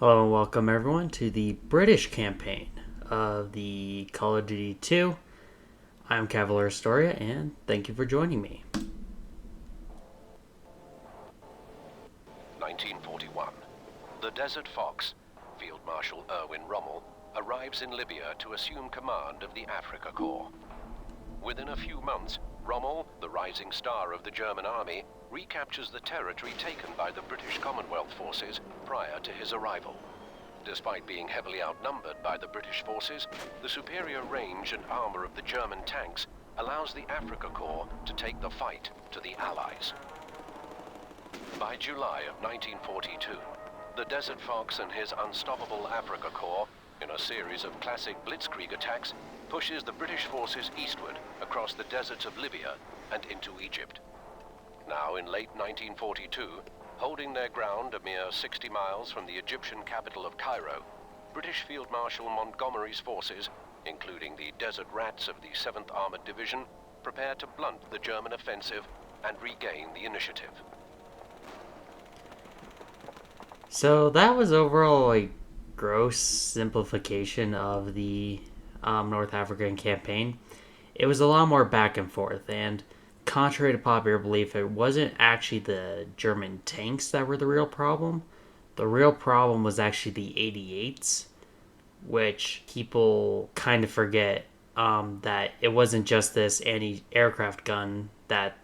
Hello and welcome everyone to the British campaign of the Call of Duty 2. I'm Cavalier Astoria and thank you for joining me. 1941. The Desert Fox, Field Marshal Erwin Rommel, arrives in Libya to assume command of the Africa Corps. Within a few months, Rommel, the rising star of the German army, recaptures the territory taken by the British Commonwealth forces prior to his arrival. Despite being heavily outnumbered by the British forces, the superior range and armor of the German tanks allows the Africa Corps to take the fight to the Allies. By July of 1942, the Desert Fox and his unstoppable Africa Corps, in a series of classic blitzkrieg attacks, pushes the British forces eastward across the deserts of Libya and into Egypt. Now in late 1942, holding their ground a mere 60 miles from the Egyptian capital of Cairo, British Field Marshal Montgomery's forces, including the Desert Rats of the 7th Armored Division, prepare to blunt the German offensive and regain the initiative. So that was overall a gross simplification of the North African campaign. It was a lot more back and forth, and contrary to popular belief, it wasn't actually the German tanks that were the real problem. The real problem was actually the 88s, which people kind of forget that it wasn't just this anti-aircraft gun that,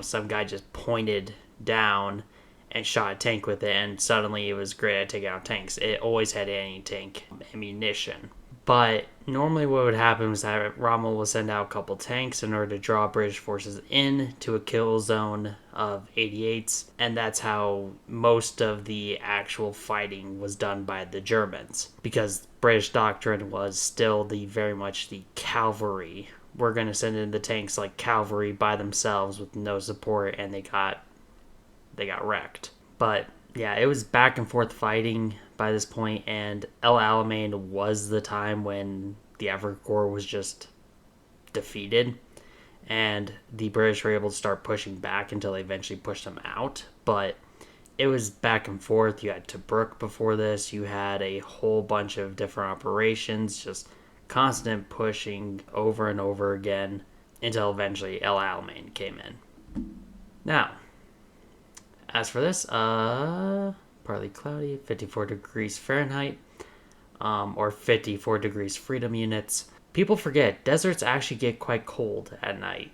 some guy just pointed down and shot a tank with it, and suddenly it was great at taking out tanks. It always had anti-tank ammunition. But normally what would happen was that Rommel will send out a couple tanks in order to draw British forces into a kill zone of 88s, and that's how most of the actual fighting was done by the Germans. Because British doctrine was still very much the cavalry. We're going to send in the tanks like cavalry by themselves with no support, and they got wrecked. But yeah, it was back and forth fighting by this point, and El Alamein was the time when the Africa Corps was just defeated, and the British were able to start pushing back until they eventually pushed them out. But it was back and forth. You had Tobruk before this. You had a whole bunch of different operations, just constant pushing over and over again until eventually El Alamein came in. Now, as for this, partly cloudy, 54 degrees Fahrenheit, or 54 degrees freedom units. People forget, deserts actually get quite cold at night.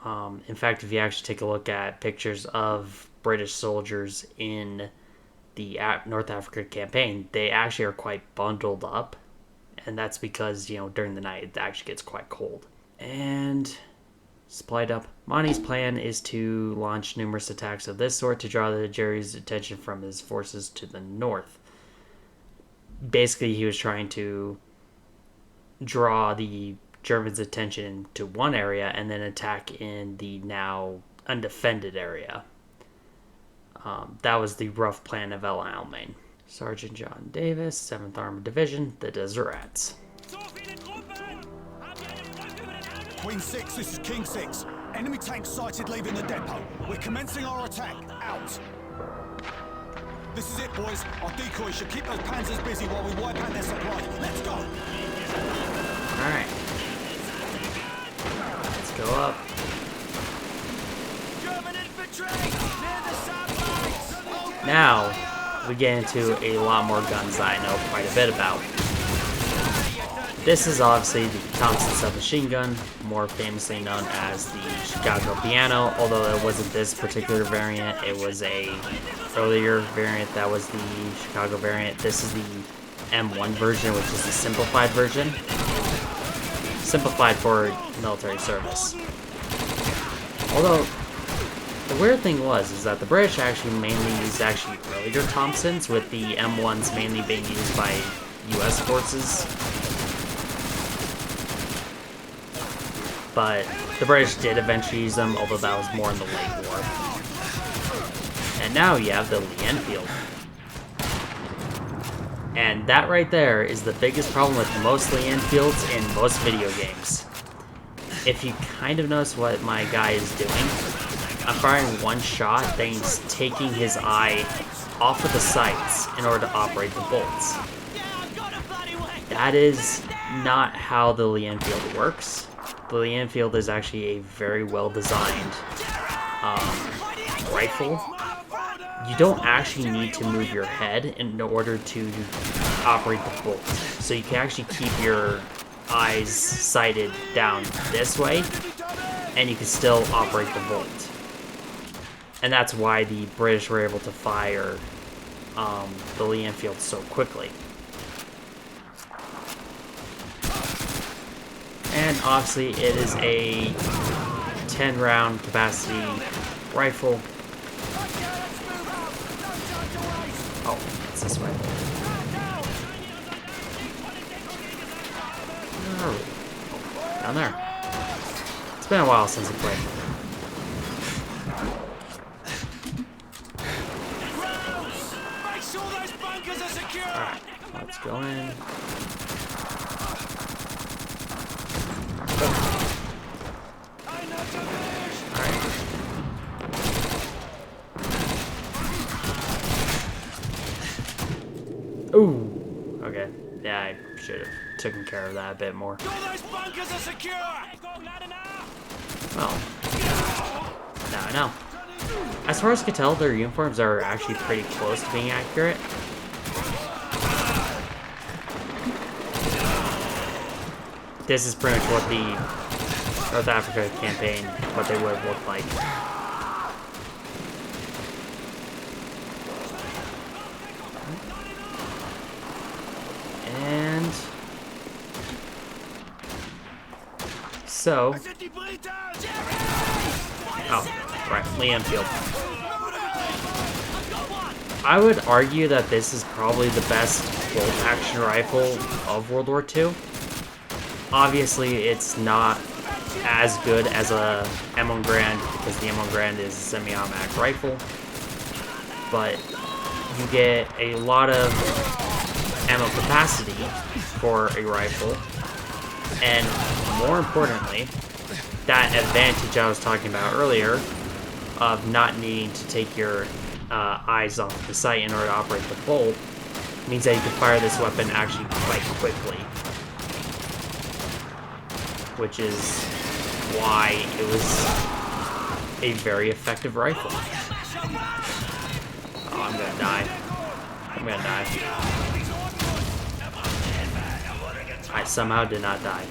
In fact, if you actually take a look at pictures of British soldiers in the North Africa campaign, they actually are quite bundled up, and that's because, during the night it actually gets quite cold. And supplied up. Monty's plan is to launch numerous attacks of this sort to draw the Jerry's attention from his forces to the north. Basically, he was trying to draw the Germans' attention to one area and then attack in the now undefended area. That was the rough plan of El Alamein. Sergeant John Davis, 7th Armored Division, the Desert Rats. Queen 6, this is King 6. Enemy tanks sighted leaving the depot. We're commencing our attack. Out. This is it, boys. Our decoys should keep those panzers busy while we wipe out their supply. Let's go. Alright. Let's go up. German infantry! Near the satellites! Now, we get into a lot more guns that I know quite a bit about. This is obviously the Thompson submachine gun, more famously known as the Chicago Piano, although it wasn't this particular variant, it was a earlier variant that was the Chicago variant. This is the M1 version, which is the simplified version. Simplified for military service. Although, the weird thing is that the British actually mainly used earlier Thompsons, with the M1s mainly being used by US forces. But the British did eventually use them, although that was more in the late war. And now you have the Lee Enfield. And that right there is the biggest problem with most Lee Enfields in most video games. If you kind of notice what my guy is doing, I'm firing one shot, then he's taking his eye off of the sights in order to operate the bolts. That is not how the Lee Enfield works. The Lee Enfield is actually a very well designed rifle. You don't actually need to move your head in order to operate the bolt. So you can actually keep your eyes sighted down this way, and you can still operate the bolt. And that's why the British were able to fire the Lee Enfield so quickly. And obviously it is a 10 round capacity rifle. Oh, it's this way. Oh, down there. It's been a while since I played. Alright, let's go in. Alright. Ooh. Okay. Yeah, I should have taken care of that a bit more. Well, now I know. As far as I can tell, their uniforms are actually pretty close to being accurate. This is pretty much what the North Africa campaign, what they would have looked like. And so, oh, right, Lee Enfield. I would argue that this is probably the best bolt-action rifle of World War II. Obviously, it's not as good as a M1 Garand because the M1 Garand is a semi-automatic rifle, but you get a lot of ammo capacity for a rifle, and more importantly, that advantage I was talking about earlier of not needing to take your eyes off the sight in order to operate the bolt means that you can fire this weapon actually quite quickly, which is why it was a very effective rifle. Oh, I'm gonna die. I'm gonna die. I somehow did not die.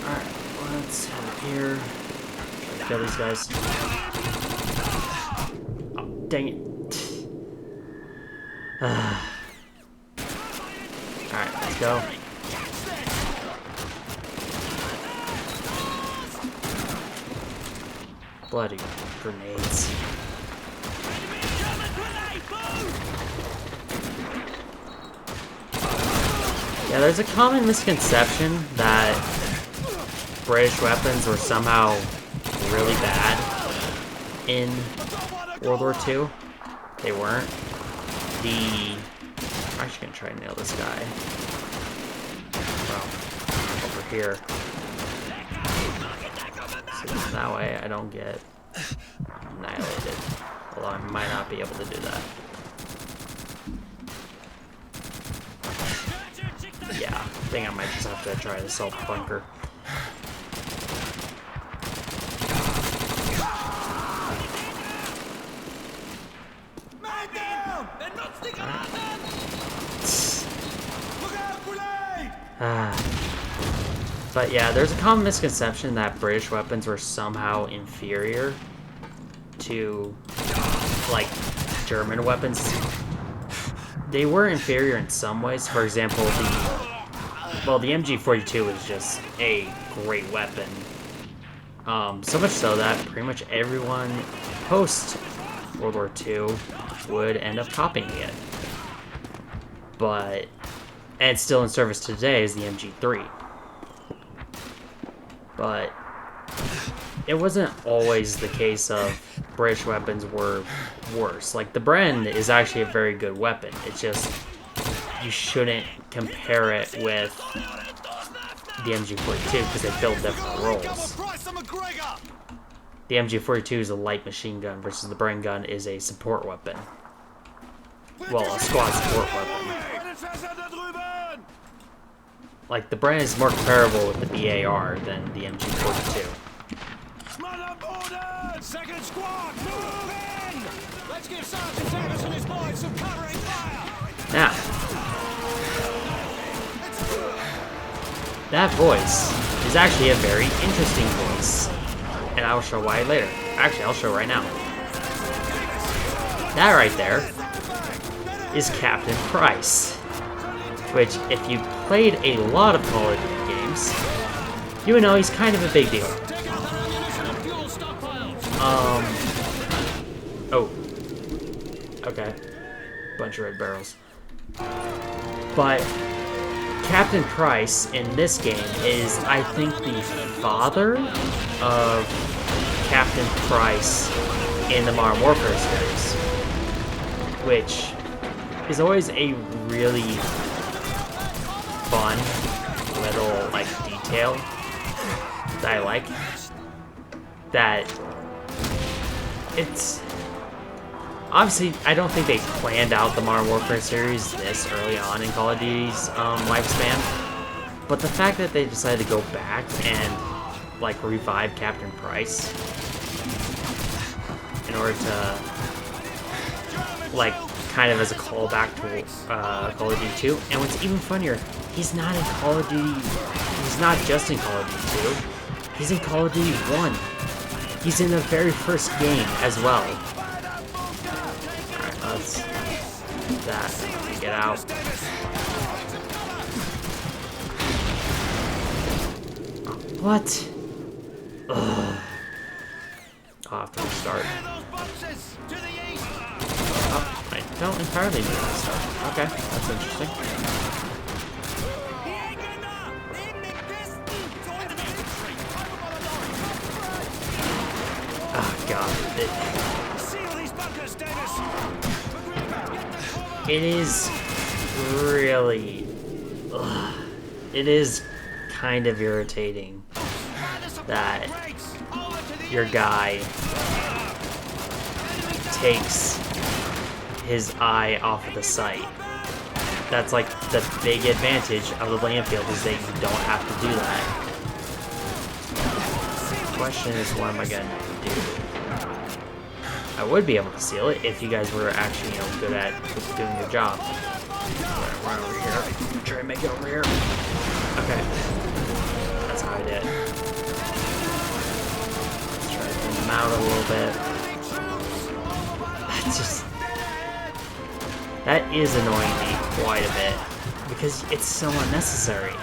Alright, let's head up here. Try to kill these guys. Oh, dang it. Alright, let's go. Bloody grenades. Yeah, there's a common misconception that British weapons were somehow really bad in World War II. They weren't. I'm actually gonna try and nail this guy. Well, over here. So that way I don't get annihilated. Although I might not be able to do that. Yeah, I think I might just have to try the assault bunker. But yeah, there's a common misconception that British weapons were somehow inferior to, like, German weapons. They were inferior in some ways. For example, the MG42 is just a great weapon. So much so that pretty much everyone post World War II would end up copying it. But, and still in service today is the MG3. But it wasn't always the case of British weapons were worse. Like, the Bren is actually a very good weapon. It's just, you shouldn't compare it with the MG42 because they fill different roles. The MG42 is a light machine gun versus the Bren gun is a support weapon. well, a squad support weapon. Like, the brand is more comparable with the BAR than the MG42. Second squad, move in! Let's give Sergeant Davis and his boys some covering fire! Now, that voice is actually a very interesting voice, and I will show why later. Actually, I'll show right now. That right there is Captain Price, which, if you played a lot of Call of Duty games, you would know he's kind of a big deal. Oh. Okay. Bunch of red barrels. But Captain Price in this game is, I think, the father of Captain Price in the Modern Warfare series, which is always a really fun little, like, detail that I like. That it's obviously, I don't think they planned out the Modern Warfare series this early on in Call of Duty's lifespan, but the fact that they decided to go back and, like, revive Captain Price in order to, like, kind of as a callback to Call of Duty 2. And what's even funnier, he's not in Call of Duty, he's not just in Call of Duty 2, he's in Call of Duty 1. He's in the very first game as well. Alright, let's do that. Get out. What? Ugh. I'll have to restart. Oh, I don't entirely need to restart. Okay, that's interesting. Oh god. It is really... Ugh, it is kind of irritating that your guy takes his eye off of the sight. That's like the big advantage of the land field, is that you don't have to do that. The question is, what am I gonna do? I would be able to seal it if you guys were actually, you know, good at doing your job. Run over here. Try to make it over here. Okay. That's how I did it. Try to thin them out a little bit. That's just... That is annoying me quite a bit, because it's so unnecessary.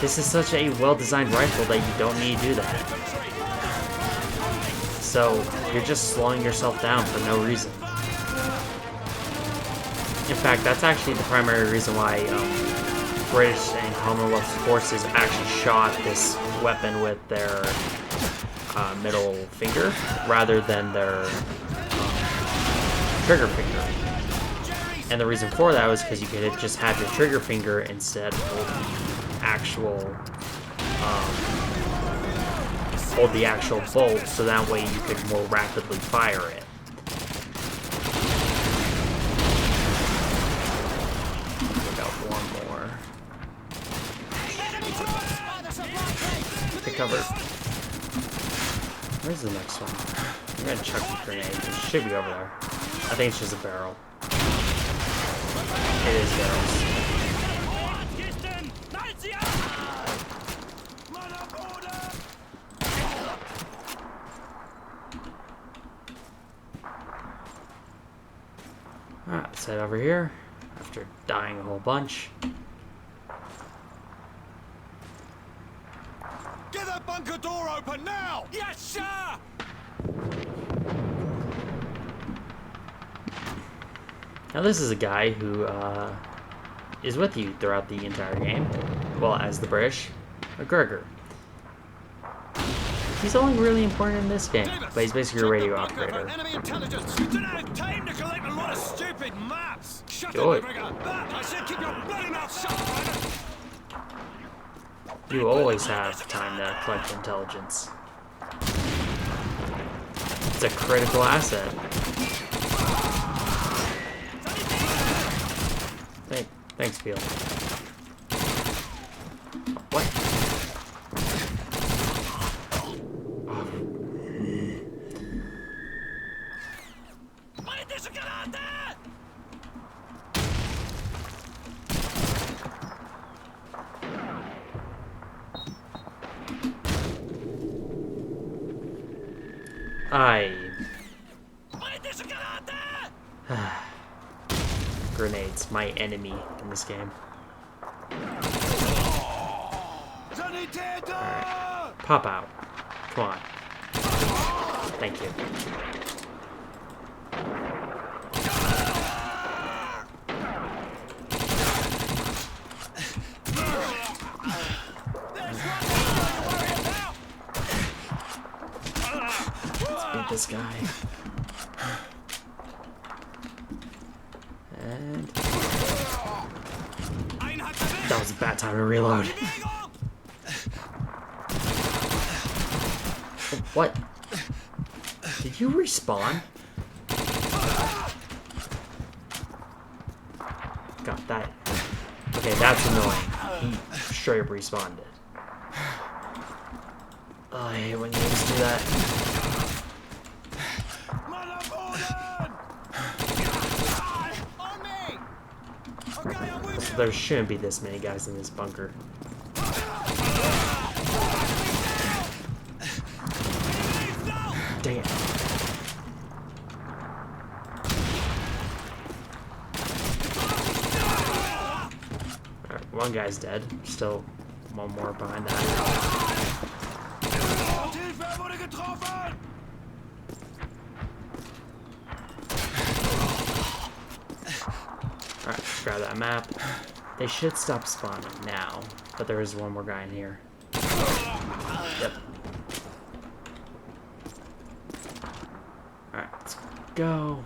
This is such a well-designed rifle that you don't need to do that. So, you're just slowing yourself down for no reason. In fact, that's actually the primary reason why British and Commonwealth forces actually shot this weapon with their middle finger, rather than their trigger finger. And the reason for that was because you could have just had your trigger finger instead hold the actual bolt, so that way you could more rapidly fire it. Look out for one more. Take cover. Where's the next one? I'm gonna chuck the grenade. It should be over there. I think it's just a barrel. It is barrels. Alright, let's head over here after dying a whole bunch. Get that bunker door open now! Yes, sir! Now this is a guy who is with you throughout the entire game, well, as the British, McGregor. He's only really important in this game, but he's basically a radio operator. Enemy intelligence! You don't have time to collect a lot of stupid maps! Shut Do up, it. McGregor! I said keep your bloody mouth shut, Ryder! You always have time to collect intelligence. It's a critical asset. Thanks, Field. What? Grenades, my enemy in this game. Alright. Pop out. Come on. Thank you. Let's beat this guy. And that was a bad time to reload. What? Did you respawn? Got that. Okay, that's annoying. He straight up respawned it. Oh, I hate when games do that. So there shouldn't be this many guys in this bunker. Dang it. Alright, one guy's dead. Still one more behind that. Alright, grab that map. They should stop spawning now, but there is one more guy in here. Yep. Alright, let's go.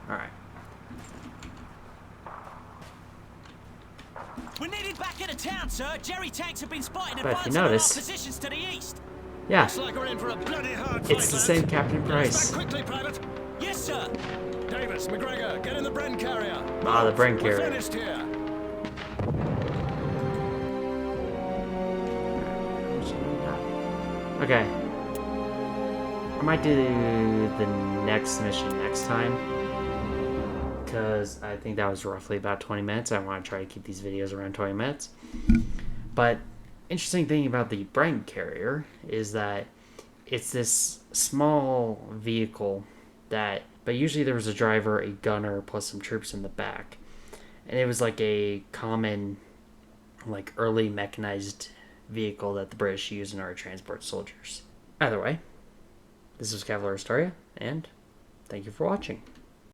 Alright. We're needed back into town, sir. Jerry tanks have been spotted But if you advancing on our notice, positions to the east. yeah, Looks like we're in for a bloody hard fight, it's the same Captain Price. Back quickly, Private. Yes, sir. Davis, McGregor, get in the Bren carrier. Ah, the Bren We're carrier. finished here. Okay. I might do the next mission next time, because I think that was roughly about 20 minutes. I want to try to keep these videos around 20 minutes. But interesting thing about the Bren carrier is that it's this small vehicle that, but usually there was a driver, a gunner, plus some troops in the back. And it was like a common, like early mechanized vehicle that the British used in order to transport soldiers. Either way, this was Cavalier Astoria, and thank you for watching.